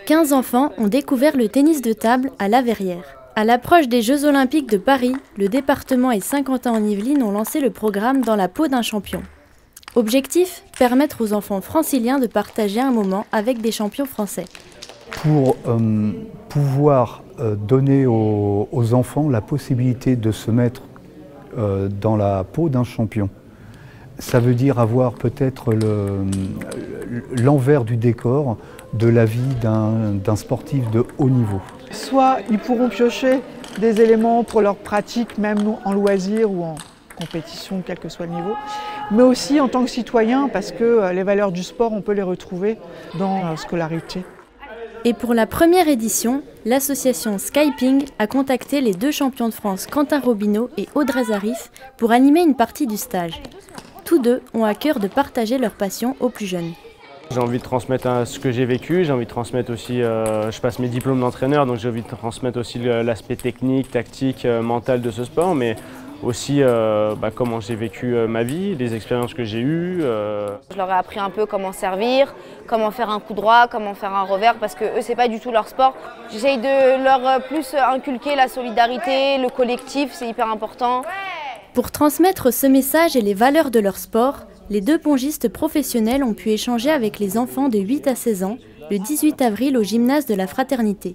15 enfants ont découvert le tennis de table à La Verrière. À l'approche des Jeux Olympiques de Paris, le département et Saint-Quentin-en-Yvelines ont lancé le programme Dans la peau d'un champion. Objectif, permettre aux enfants franciliens de partager un moment avec des champions français. Pour pouvoir donner aux enfants la possibilité de se mettre dans la peau d'un champion. Ça veut dire avoir peut-être l'envers du décor de la vie d'un sportif de haut niveau. Soit ils pourront piocher des éléments pour leur pratique, même en loisir ou en compétition, quel que soit le niveau, mais aussi en tant que citoyen, parce que les valeurs du sport, on peut les retrouver dans la scolarité. Et pour la première édition, l'association Skyping a contacté les 2 champions de France, Quentin Robineau et Audrey Zarif, pour animer une partie du stage. Tous 2 ont à cœur de partager leur passion aux plus jeunes. J'ai envie de transmettre ce que j'ai vécu, j'ai envie de transmettre aussi, je passe mes diplômes d'entraîneur, donc j'ai envie de transmettre aussi l'aspect technique, tactique, mental de ce sport, mais aussi comment j'ai vécu ma vie, les expériences que j'ai eues. Je leur ai appris un peu comment servir, comment faire un coup droit, comment faire un revers, parce que eux c'est pas du tout leur sport. J'essaye de leur plus inculquer la solidarité, le collectif, c'est hyper important. Pour transmettre ce message et les valeurs de leur sport, les 2 pongistes professionnels ont pu échanger avec les enfants de 8 à 16 ans le 18 avril au gymnase de la Fraternité.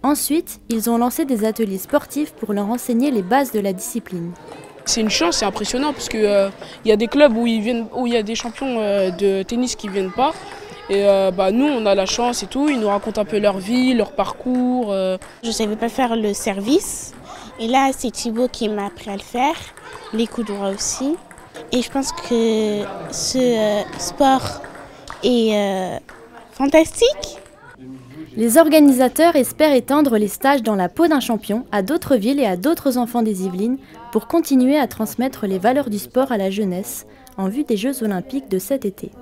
Ensuite, ils ont lancé des ateliers sportifs pour leur enseigner les bases de la discipline. C'est une chance, c'est impressionnant parce qu'il y a des clubs où il y a des champions de tennis qui ne viennent pas. Et nous, on a la chance et tout, ils nous racontent un peu leur vie, leur parcours. Je ne savais pas faire le service. Et là, c'est Thibaut qui m'a appris à le faire, les coups droits aussi. Et je pense que ce sport est fantastique. Les organisateurs espèrent étendre les stages dans la peau d'un champion à d'autres villes et à d'autres enfants des Yvelines pour continuer à transmettre les valeurs du sport à la jeunesse en vue des Jeux Olympiques de cet été.